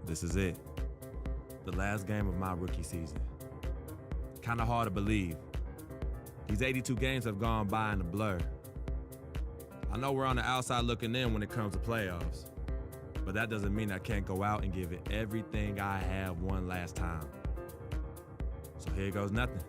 This is it. The last game of my rookie season. Kind of hard to believe. These 82 games have gone by in a blur. I know we're on the outside looking in when it comes to playoffs, but that doesn't mean I can't go out and give it everything I have one last time. So here goes nothing.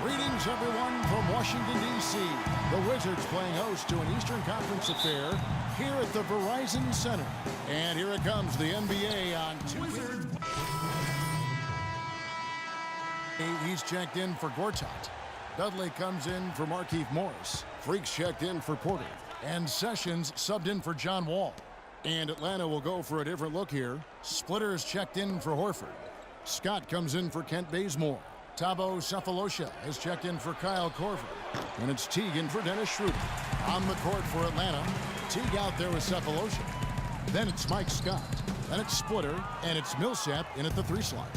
Greetings, everyone, from Washington, D.C. The Wizards playing host to an Eastern Conference affair here at the Verizon Center. And here it comes, the NBA on Wizards. He's checked in for Gortat. Dudley comes in for Markieff Morris. Freaks checked in for Porter. And Sessions subbed in for John Wall. And Atlanta will go for a different look here. Splitters checked in for Horford. Scott comes in for Kent Bazemore. Thabo Sefolosha has checked in for Kyle Korver. And it's Teague in for Dennis Schroeder. On the court for Atlanta, Teague out there with Sefolosha. Then it's Mike Scott. Then it's Splitter, and it's Millsap in at the 3 slot.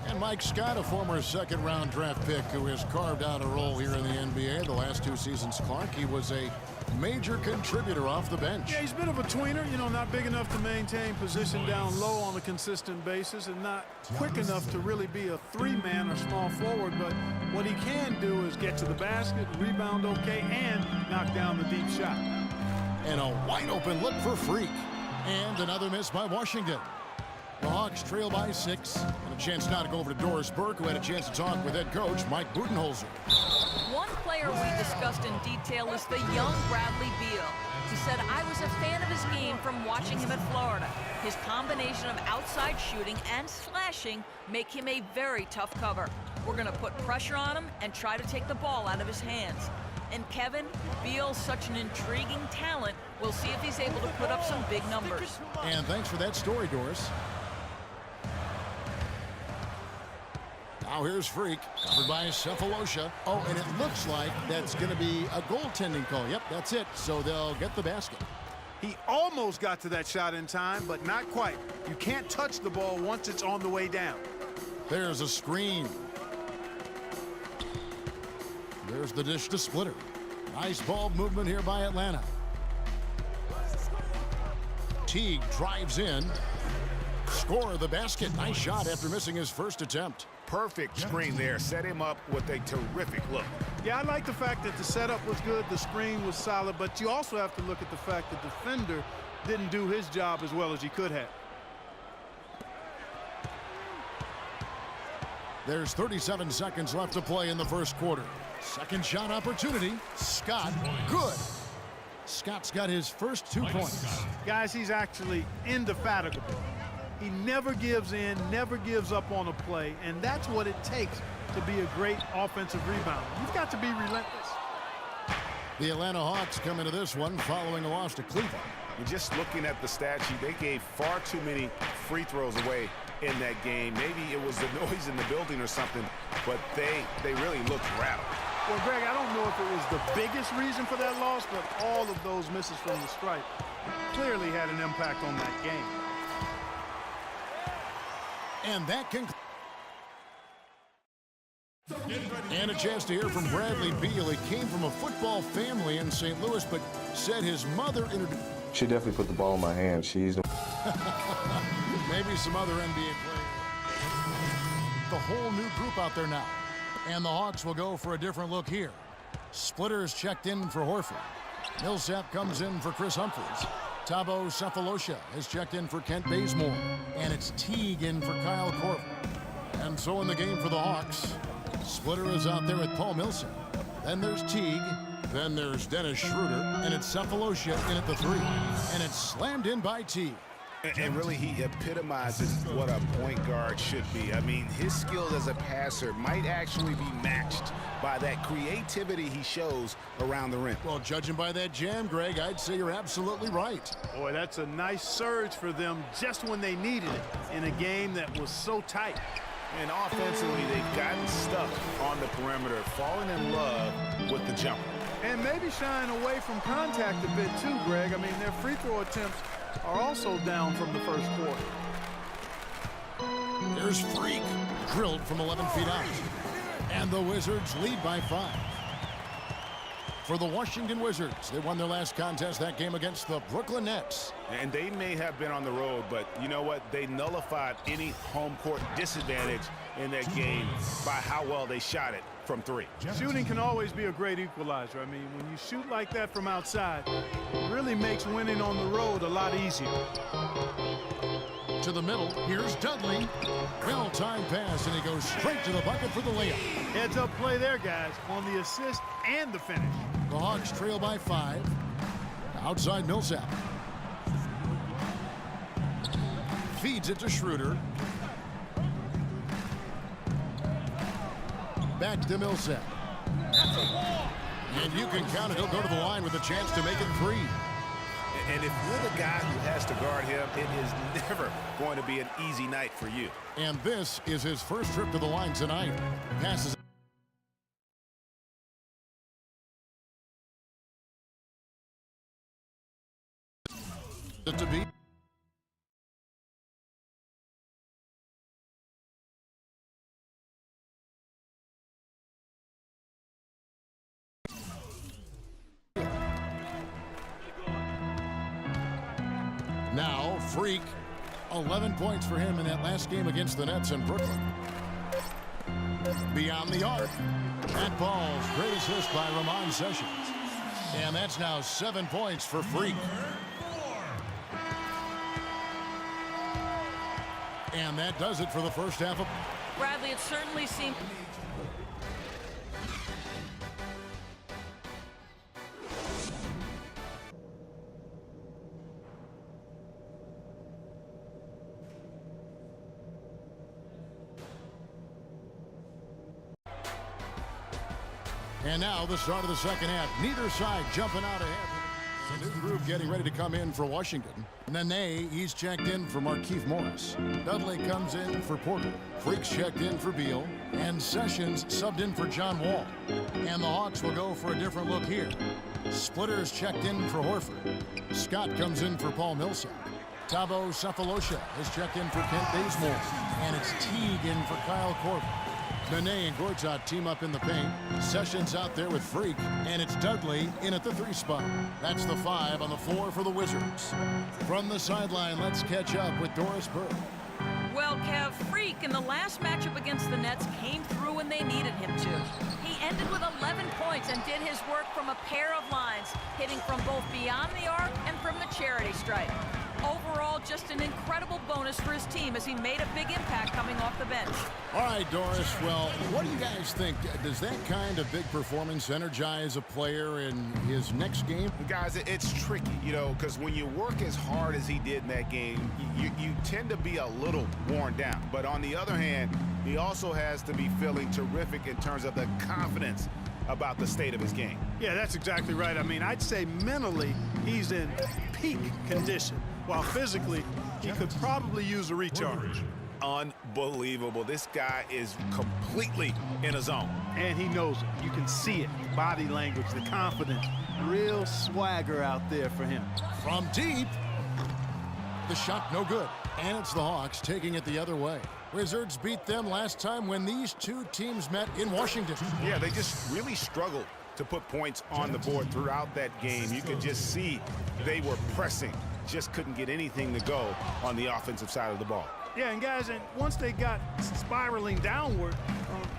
And Mike Scott, a former second-round draft pick who has carved out a role here in the NBA the last 2 seasons, Clark. He was a major contributor off the bench. Yeah, he's a bit of a tweener, you know, not big enough to maintain position down low on a consistent basis and not quick enough to really be a 3-man or small forward, but what he can do is get to the basket, rebound okay, and knock down the deep shot. And a wide-open look for Freak. And another miss by Washington. The Hawks trail by 6, and a chance now to go over to Doris Burke, who had a chance to talk with head coach Mike Budenholzer. One player we discussed in detail is the young Bradley Beal. He said, I was a fan of his game from watching him at Florida. His combination of outside shooting and slashing make him a very tough cover. We're going to put pressure on him and try to take the ball out of his hands. And Kevin, Beal's such an intriguing talent. We'll see if he's able to put up some big numbers. And thanks for that story, Doris. Now here's Freak, covered by Sefolosha. Oh, and it looks like that's going to be a goaltending call. Yep, that's it. So they'll get the basket. He almost got to that shot in time, but not quite. You can't touch the ball once it's on the way down. There's a screen. There's the dish to Splitter. Nice ball movement here by Atlanta. Teague drives in. Score the basket. Nice shot after missing his first attempt. Perfect screen there. Set him up with a terrific look. Yeah, I like the fact that the setup was good, the screen was solid, but you also have to look at the fact the defender didn't do his job as well as he could have. There's 37 seconds left to play in the first quarter. Second shot opportunity. Scott, good. Scott's got his first 2 points. Guys, he's actually indefatigable. He never gives in, never gives up on a play, and that's what it takes to be a great offensive rebounder. You've got to be relentless. The Atlanta Hawks come into this one following a loss to Cleveland. And just looking at the stat sheet, they gave far too many free throws away in that game. Maybe it was the noise in the building or something, but they really looked rattled. Well, Greg, I don't know if it was the biggest reason for that loss, but all of those misses from the stripe clearly had an impact on that game. And that can. And a chance to hear from Bradley Beal. He came from a football family in St. Louis, but said his mother introduced. She definitely put the ball in my hand. She's the Maybe some other NBA players. The whole new group out there now. And the Hawks will go for a different look here. Splitters checked in for Horford. Millsap comes in for Chris Humphries. Thabo Sefolosha has checked in for Kent Bazemore. And it's Teague in for Kyle Korver. And so in the game for the Hawks, Splitter is out there with Paul Millsap. Then there's Teague. Then there's Dennis Schroeder. And it's Sefolosha in at the 3. And it's slammed in by Teague. And really, he epitomizes what a point guard should be. I mean, his skills as a passer might actually be matched by that creativity he shows around the rim. Well, judging by that jam, Greg, I'd say you're absolutely right. Boy, that's a nice surge for them just when they needed it in a game that was so tight. And offensively, they've gotten stuck on the perimeter, falling in love with the jump. And maybe shying away from contact a bit too, Greg. I mean, their free throw attempts are also down from the first quarter. There's Freak, drilled from 11 feet out. And the Wizards lead by 5. For the Washington Wizards, they won their last contest that game against the Brooklyn Nets. And they may have been on the road, but you know what? They nullified any home court disadvantage in that game by how well they shot it from 3. Shooting can always be a great equalizer. I mean, when you shoot like that from outside, it really makes winning on the road a lot easier. To the middle, here's Dudley. Well-timed pass, and he goes straight to the bucket for the layup. Heads-up play there, guys, on the assist and the finish. The Hawks trail by 5. Outside Millsap. Feeds it to Schroeder. Back to Millsap. And you can count it. He'll go to the line with a chance to make it 3. And if you're the guy who has to guard him, it is never going to be an easy night for you. And this is his first trip to the line tonight. Passes it to beat. Now, Freak, 11 points for him in that last game against the Nets in Brooklyn. Beyond the arc, Matt Paul's great assist by Ramon Sessions. And that's now 7 points for Freak. And that does it for the first half of... Bradley, it certainly seemed... And now the start of the second half. Neither side jumping out ahead. The new group getting ready to come in for Washington. Nene, he's checked in for Markieff Morris. Dudley comes in for Porter. Freaks checked in for Beal. And Sessions subbed in for John Wall. And the Hawks will go for a different look here. Splitters checked in for Horford. Scott comes in for Paul Millsap. Thabo Sefolosha has checked in for Kent Bazemore. And it's Teague in for Kyle Korver. Nene and Gortat team up in the paint. Sessions out there with Freak, and it's Dudley in at the 3 spot. That's the 5 on the floor for the Wizards. From the sideline, let's catch up with Doris Burke. Well, Kev, Freak in the last matchup against the Nets came through when they needed him to. He ended with 11 points and did his work from a pair of lines, hitting from both beyond the arc and from the charity stripe. Overall, just an incredible bonus for his team as he made a big impact coming off the bench. All right, Doris, well, what do you guys think? Does that kind of big performance energize a player in his next game? Guys, it's tricky, you know, because when you work as hard as he did in that game, you tend to be a little worn down. But on the other hand, he also has to be feeling terrific in terms of the confidence about the state of his game. Yeah, that's exactly right. I mean, I'd say mentally he's in peak condition, while physically he could probably use a recharge. Unbelievable. This guy is completely in a zone. And he knows it. You can see it. Body language, the confidence. Real swagger out there for him. From deep. The shot no good. And it's the Hawks taking it the other way. Wizards beat them last time when these two teams met in Washington. Yeah, they just really struggled to put points on the board throughout that game. You could just see they were pressing, just couldn't get anything to go on the offensive side of the ball. Yeah, and guys, and once they got spiraling downward,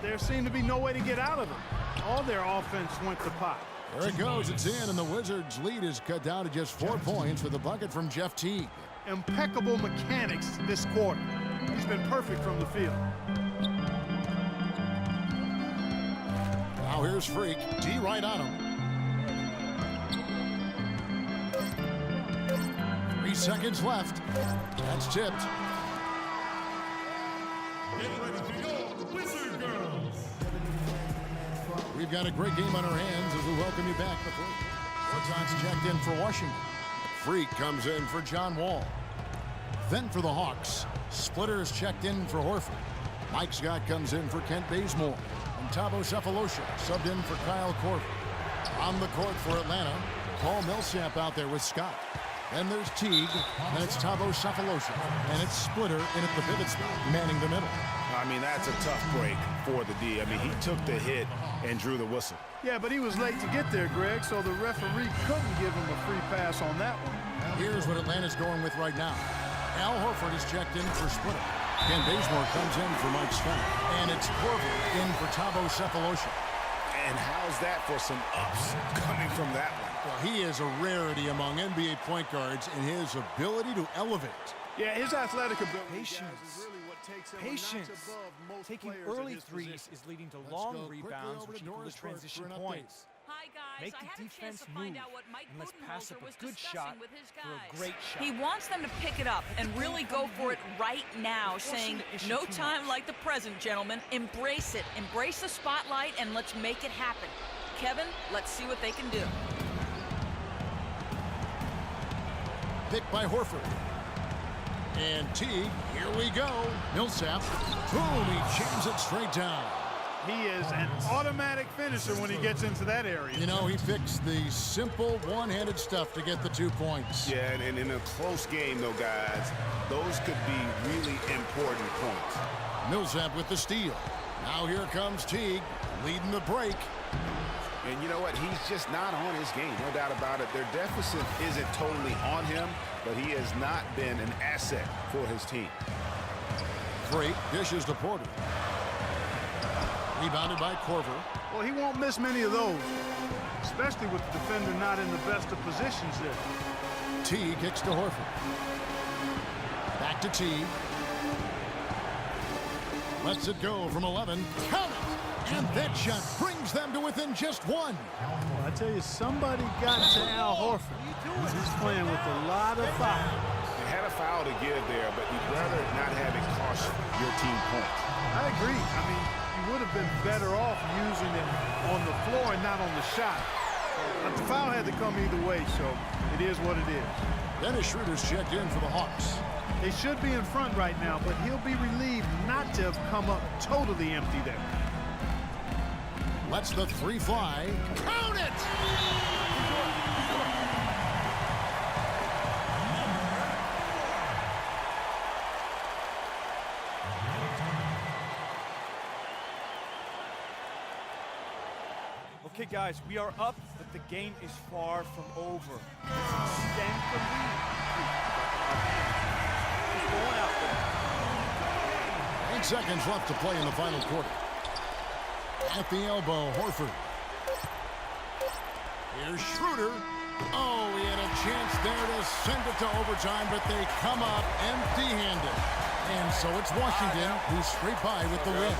there seemed to be no way to get out of it. All their offense went to pot. There it goes, it's in, and the Wizards' lead is cut down to just 4 points with a bucket from Jeff Teague. Impeccable mechanics this quarter. He's been perfect from the field. Now here's Freak. D right on him. 3 seconds left. That's tipped. Get ready to go, Wizard Girls! We've got a great game on our hands as we welcome you back. Woodcock's checked in for Washington. Freak comes in for John Wall. Then for the Hawks, Splitter's checked in for Horford. Mike Scott comes in for Kent Bazemore. And Thabo Sefolosha subbed in for Kyle Korver. On the court for Atlanta, Paul Millsap out there with Scott. Then there's Teague, and it's Thabo Sefolosha. And it's Splitter in at the pivot spot, manning the middle. I mean, that's a tough break for the D. I mean, he took the hit and drew the whistle. Yeah, but he was late to get there, Greg, so the referee couldn't give him a free pass on that one. Here's what Atlanta's going with right now. Al Horford is checked in for Splitter. Ken Bazemore comes in for Mike Scott. And it's Korver in for Thabo Sefolosha. And how's that for some ups coming from that one? Well, he is a rarity among NBA point guards in his ability to elevate. Yeah, his athletic ability, Patience. guys, is really what takes him a Patience. notch above most Taking players in early his threes position. is leading to Let's long go quickly rebounds, over which to equal the Doris Burke transition for an update. points. Hi guys, Make I the had a chance defense to find move, out what Mike and let's pass up Budenholzer was a good discussing shot with his for a guys. great shot. He wants them to pick it up and really go for it right now, saying, no time like the present, gentlemen. Embrace it. Embrace the spotlight, and let's make it happen. Kevin, let's see what they can do. Picked by Horford. And Teague, here we go. Millsap, boom, he jams it straight down. He is an automatic finisher when he gets into that area. You know, he picks the simple one-handed stuff to get the 2 points. Yeah, and in a close game, though, guys, those could be really important points. Millsap with the steal. Now here comes Teague, leading the break. And you know what? He's just not on his game, no doubt about it. Their deficit isn't totally on him, but he has not been an asset for his team. Freak dishes to Porter. Rebounded by Korver. Well, he won't miss many of those, especially with the defender not in the best of positions there. T kicks to Horford. Back to T. Lets it go from 11. Count it! And that shot brings them to within just one. Well, I tell you, somebody got to Al Horford. He's playing with a lot of fire. They had a foul to give there, but you'd rather not have it cost your team points. I agree. I mean, you would have been better off using it on the floor and not on the shot. But the foul had to come either way, so it is what it is. Dennis Schroeder's checked in for the Hawks. They should be in front right now, but he'll be relieved not to have come up totally empty there. Lets the three fly. Count it! Okay, guys, we are up, but the game is far from over. Stand the lead. He's going out there. 8 seconds left to play in the final quarter. At the elbow, Horford. Here's Schroeder. Oh, he had a chance there to send it to overtime, but they come up empty-handed. And so it's Washington who's straight by with the win.